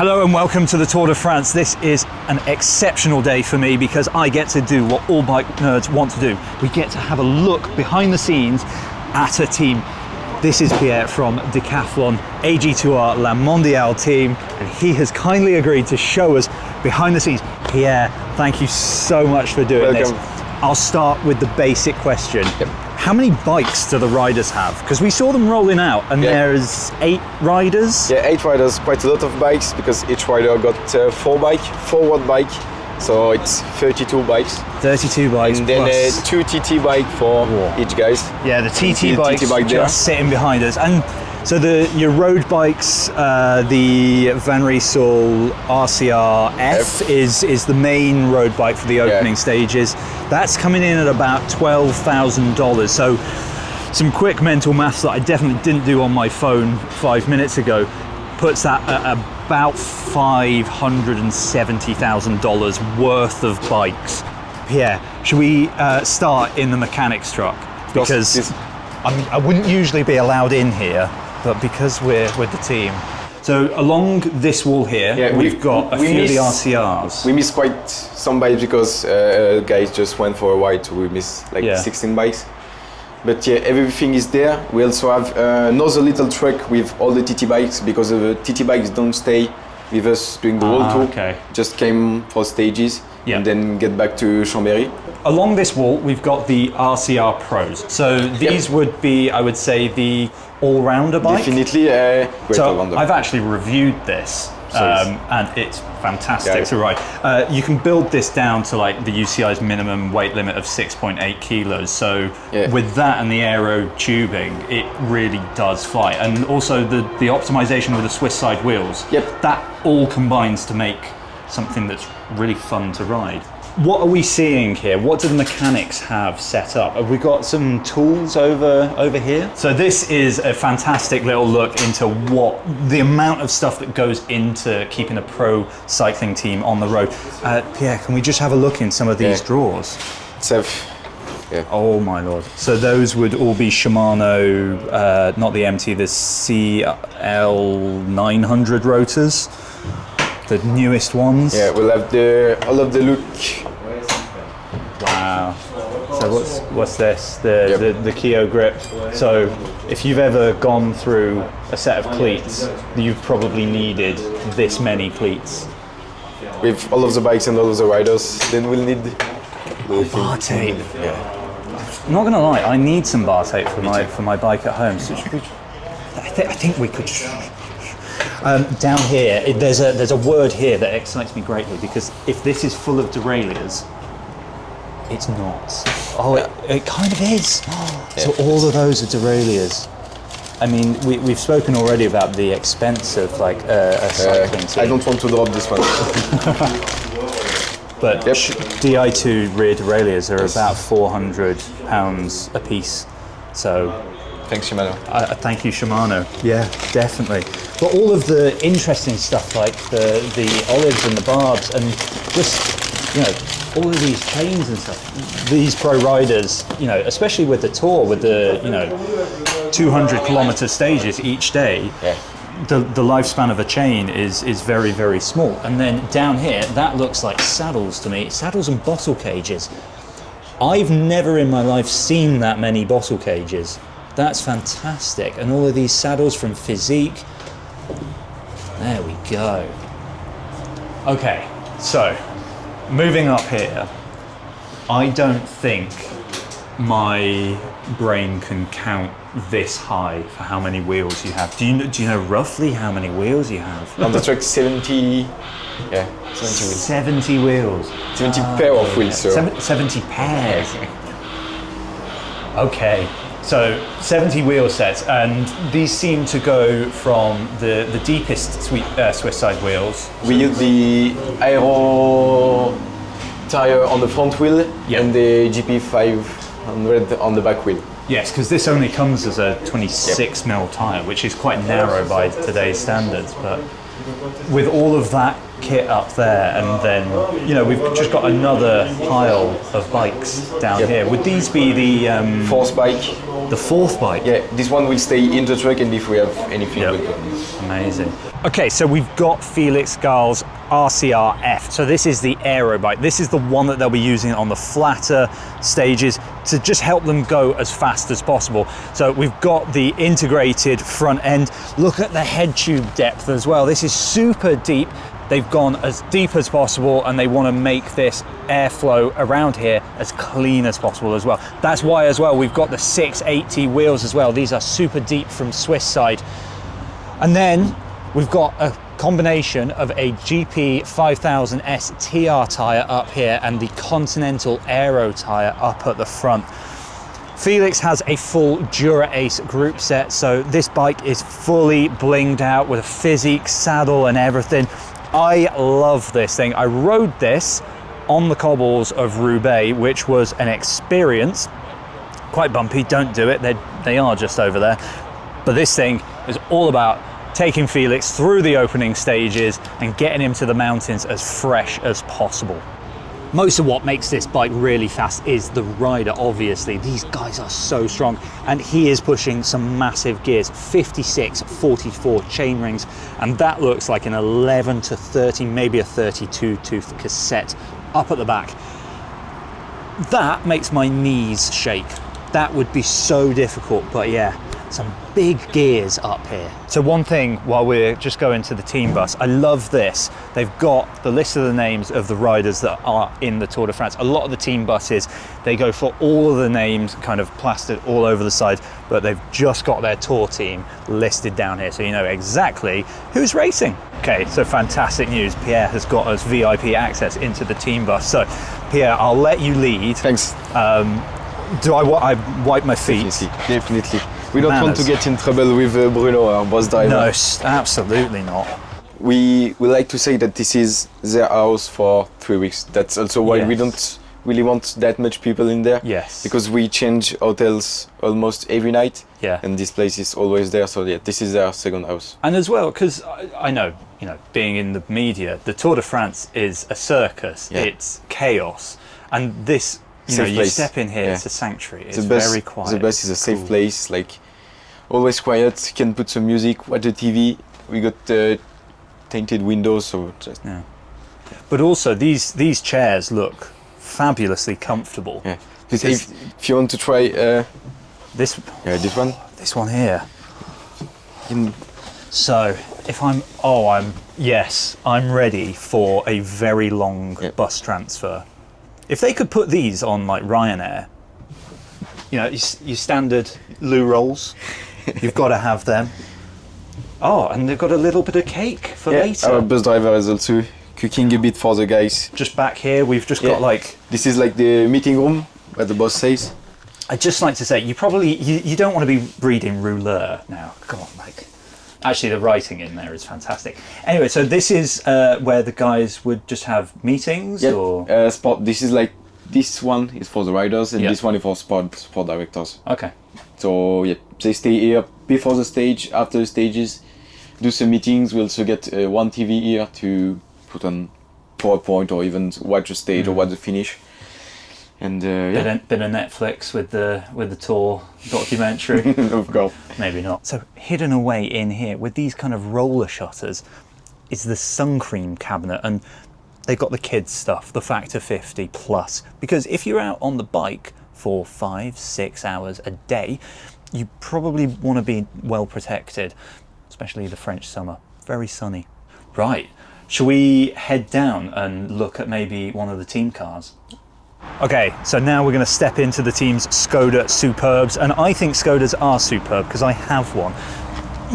Hello and welcome to the Tour de France. This is an exceptional day for me because I get to do what all bike nerds want to do. We get to have a look behind the scenes at a team. This is Pierre from Decathlon AG2R La Mondiale team, and he has kindly agreed to show us behind the scenes. Pierre, thank you so much for doing this. I'll start with the basic question. Yep. How many bikes do the riders have? Because we saw them rolling out and there's 8 riders. Yeah, 8 riders, quite a lot of bikes because each rider got 4 wheel bike. So it's 32 bikes. 32 bikes and then plus 2 TT bike for each guys. Yeah, the TT bikes bike just sitting behind us. And so your road bikes, the Van Rysel RCR-F is the main road bike for the opening stages. That's coming in at about $12,000. So some quick mental maths that I definitely didn't do on my phone 5 minutes ago puts that at about $570,000 worth of bikes. Pierre, should we start in the mechanics truck? Because I wouldn't usually be allowed in here, but because we're with the team. So along this wall here, we've got a few of the RCRs. We missed quite some bikes because guys just went for a ride, so we missed like 16 bikes. But yeah, everything is there. We also have another little truck with all the TT bikes because the TT bikes don't stay with us doing the whole tour. Okay. Just came for stages and then get back to Chambéry. Along this wall, we've got the RCR Pros. So these would be, I would say, the all-rounder bike. Definitely a great all-rounder. I've actually reviewed this, and it's fantastic to ride. You can build this down to like the UCI's minimum weight limit of 6.8 kilos. So with that and the aero tubing, it really does fly. And also the optimization with the Swiss side wheels, that all combines to make something that's really fun to ride. What are we seeing here? What do the mechanics have set up? Have we got some tools over here? So this is a fantastic little look into what the amount of stuff that goes into keeping a pro cycling team on the road. Pierre, can we just have a look in some of these drawers? Oh my lord. So those would all be Shimano, not the MT, the CL900 rotors. The newest ones. Yeah, we'll have all of the look. Wow. So what's this? The Keo grip. So if you've ever gone through a set of cleats, you've probably needed this many cleats. With all of the bikes and all of the riders, then we'll need bar tape. I'm not gonna lie, I need some bar tape for my bike at home. So I think we could. Down here, there's a word here that excites me greatly because if this is full of derailleurs, it's not. Oh, it kind of is. So all of those are derailleurs. I mean, we've spoken already about the expense of like a cycling team. I don't want to drop this one. But Di2 rear derailleurs are about £400 a piece. So. Thanks, Shimano. Thank you, Shimano. Yeah, definitely. But all of the interesting stuff like the olives and the barbs and just, all of these chains and stuff, these pro riders, especially with the tour, with the, 200 kilometer stages each day, the lifespan of a chain is very, very small. And then down here, that looks like saddles to me, saddles and bottle cages. I've never in my life seen that many bottle cages. That's fantastic. And all of these saddles from Physique. There we go. Okay, so moving up here, I don't think my brain can count this high for how many wheels you have. Do you know roughly how many wheels you have? On the track, 70 wheels. 70 wheels. 70 pair of wheels. So. 70 pairs. Okay. So 70 wheel sets, and these seem to go from the deepest Swiss side wheels. We use the aero tire on the front wheel and the GP 500 on the back wheel. Yes, because this only comes as a 26 mil tire, which is quite narrow by today's standards. But with all of that kit up there, and then, you know, we've just got another pile of bikes down here. Would these be the... fourth bike. The fourth bike? Yeah, this one will stay in the truck, and if we have anything, we'll put it. Amazing. Okay, so we've got Felix Gall's RCR-F. So this is the aero bike. This is the one that they'll be using on the flatter stages to just help them go as fast as possible. So we've got the integrated front end. Look at the head tube depth as well. This is super deep. They've gone as deep as possible, and they want to make this airflow around here as clean as possible as well. That's why as well we've got the 680 wheels as well. These are super deep from Swiss side. And then we've got a combination of a GP 5000S TR tyre up here and the Continental Aero tyre up at the front. Felix has a full Dura-Ace group set, so this bike is fully blinged out with a physique, saddle and everything. I love this thing. I rode this on the cobbles of Roubaix, which was an experience. Quite bumpy, don't do it, they are just over there. But this thing is all about taking Felix through the opening stages and getting him to the mountains as fresh as possible. Most of what makes this bike really fast is the rider, obviously. These guys are so strong, and he is pushing some massive gears, 56, 44 chain rings, and that looks like an 11 to 30, maybe a 32 tooth cassette up at the back. That makes my knees shake. That would be so difficult, but yeah, some big gears up here. So one thing while we're just going to the team bus, I love this. They've got the list of the names of the riders that are in the Tour de France. A lot of the team buses, they go for all of the names kind of plastered all over the side, but they've just got their tour team listed down here, so you know exactly who's racing. Okay, so fantastic news. Pierre has got us VIP access into the team bus. So Pierre, I'll let you lead. Thanks. Do I wipe my feet? Definitely. We don't want to get in trouble with Bruno, our bus driver. No, absolutely not. We like to say that this is their house for 3 weeks. That's also why we don't really want that much people in there. Yes. Because we change hotels almost every night. Yeah. And this place is always there. So yeah, this is their second house. And as well, because I know, you know, being in the media, the Tour de France is a circus. Yeah. It's chaos. And this, you know, you step in here, it's a sanctuary. It's very quiet. The bus is a safe place, like always quiet. You can put some music, watch the TV. We got tinted windows, so just But also these chairs look fabulously comfortable. Yeah. If you want to try this one. This one here. So if I'm ready for a very long bus transfer. If they could put these on like Ryanair, you know, your standard loo rolls, you've got to have them. Oh, and they've got a little bit of cake for later. Our bus driver is also cooking a bit for the guys. Just back here, we've just got like... This is like the meeting room where the boss stays. I'd just like to say, you don't want to be reading rouleur now. Come on, like... Actually, the writing in there is fantastic. Anyway, so this is where the guys would just have meetings, or sport. This is like this one is for the riders, and this one is for sport directors. Okay. So they stay here before the stage, after the stages, do some meetings. We also get one TV here to put on PowerPoint or even watch the stage or watch the finish. And bit of Netflix with the tour documentary. Of course. Maybe not. So hidden away in here with these kind of roller shutters is the sun cream cabinet, and they've got the kids stuff, the Factor 50 Plus. Because if you're out on the bike for 5-6 hours a day, you probably want to be well protected, especially the French summer. Very sunny. Right. Shall we head down and look at maybe one of the team cars? Okay, so now we're going to step into the team's Skoda Superbs, and I think Skodas are superb because I have one.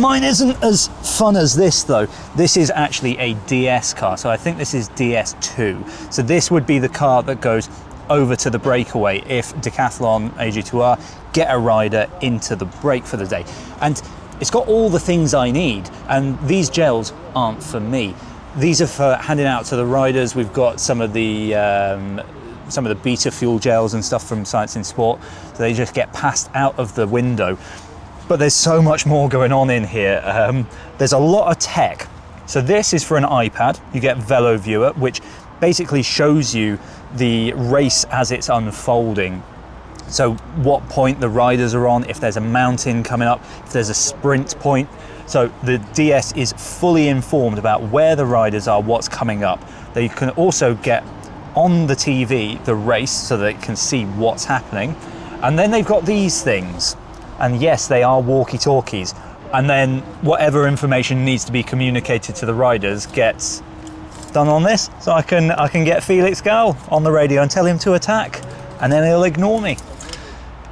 Mine isn't as fun as this though. This is actually a DS car, so I think this is DS2. So this would be the car that goes over to the breakaway if Decathlon AG2R get a rider into the break for the day. And it's got all the things I need, and these gels aren't for me. These are for handing out to the riders. We've got some of the beta fuel gels and stuff from Science in Sport, so they just get passed out of the window. But there's so much more going on in here. There's a lot of tech, So this is for an iPad. You get Velo Viewer, which basically shows you the race as it's unfolding. So what point the riders are on, if there's a mountain coming up, if there's a sprint point. So the DS is fully informed about where the riders are, what's coming up. They can also get on the TV the race so they can see what's happening. And then they've got these things. And yes, they are walkie-talkies. And then whatever information needs to be communicated to the riders gets done on this. So I can get Felix Gall on the radio and tell him to attack, and then he'll ignore me.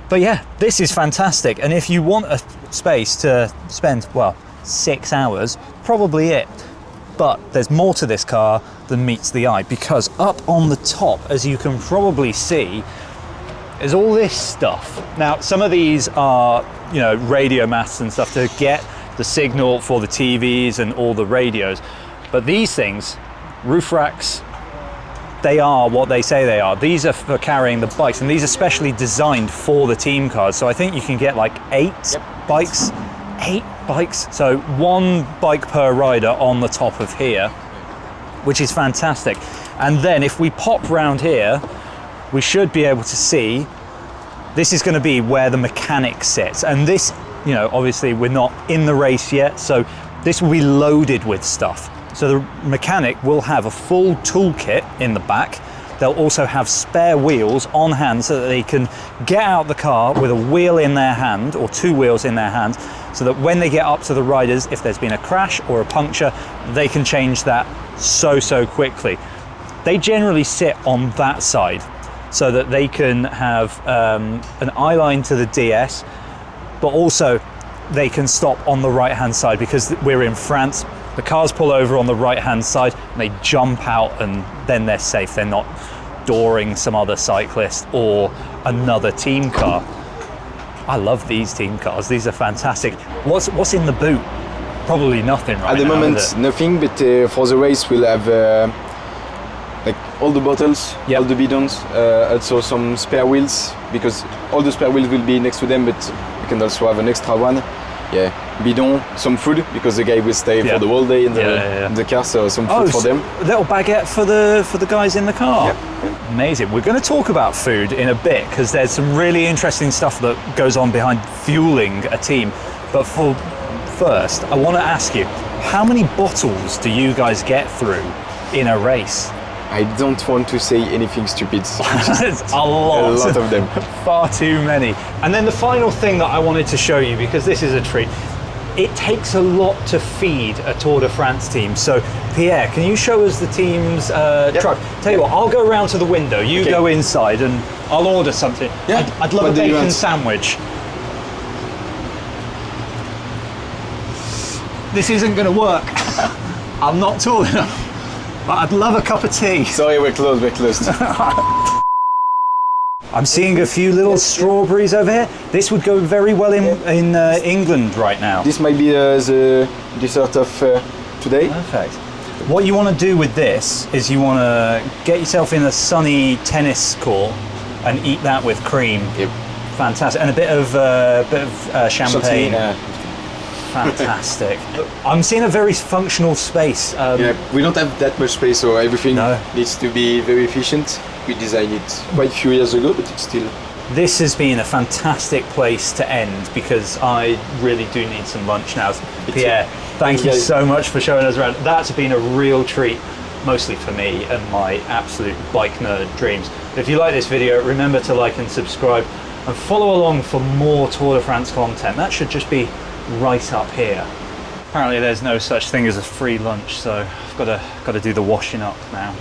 But yeah, this is fantastic. And if you want a space to spend, well, 6 hours, probably it. But there's more to this car than meets the eye, because up on the top, as you can probably see, is all this stuff. Now, some of these are, you know, radio masts and stuff to get the signal for the TVs and all the radios. But these things, roof racks, they are what they say they are. These are for carrying the bikes, and these are specially designed for the team cars. So I think you can get like 8 bikes. 8 bikes. So 1 bike per rider on the top of here, which is fantastic. And then if we pop round here, we should be able to see, this is going to be where the mechanic sits. And this, you know, obviously we're not in the race yet, so this will be loaded with stuff. So the mechanic will have a full toolkit in the back. They'll also have spare wheels on hand so that they can get out the car with a wheel in their hand, or 2 wheels in their hand, so that when they get up to the riders, if there's been a crash or a puncture, they can change that so quickly. They generally sit on that side so that they can have an eye line to the DS, but also they can stop on the right hand side, because we're in France. The cars pull over on the right hand side and they jump out, and then they're safe. They're not dooring some other cyclist or another team car. I love these team cars. These are fantastic. What's in the boot? Probably nothing right now. At the moment, nothing, but for the race we'll have like all the bottles, all the bidons, also some spare wheels, because all the spare wheels will be next to them, but you can also have an extra one. Yeah, bidon, some food, because the guy will stay for the whole day in the car, so some food for them. A little baguette for the guys in the car. Yeah. Amazing. We're going to talk about food in a bit, because there's some really interesting stuff that goes on behind fueling a team. But first, I want to ask you, how many bottles do you guys get through in a race? I don't want to say anything stupid. It's a lot of them. Far too many. And then the final thing that I wanted to show you, because this is a treat, it takes a lot to feed a Tour de France team. So Pierre, can you show us the team's truck? Tell you what, I'll go around to the window, you go inside, and I'll order something. Yeah. I'd love a bacon sandwich. This isn't going to work. I'm not tall enough. But I'd love a cup of tea. Sorry, we're closed. I'm seeing a few little strawberries over here. This would go very well in England right now. This might be the dessert of today. Perfect. What you want to do with this is you want to get yourself in a sunny tennis court and eat that with cream. Yep. Fantastic. And a bit of champagne. Fantastic. I'm seeing a very functional space. Yeah, we don't have that much space, so everything needs to be very efficient. We designed it quite a few years ago, but it's still... This has been a fantastic place to end, because I really do need some lunch now. Pierre, thank you so much for showing us around. That's been a real treat, mostly for me and my absolute bike nerd dreams. If you like this video, remember to like and subscribe, and follow along for more Tour de France content. That should just be right up here. Apparently there's no such thing as a free lunch, so I've got to do the washing up now.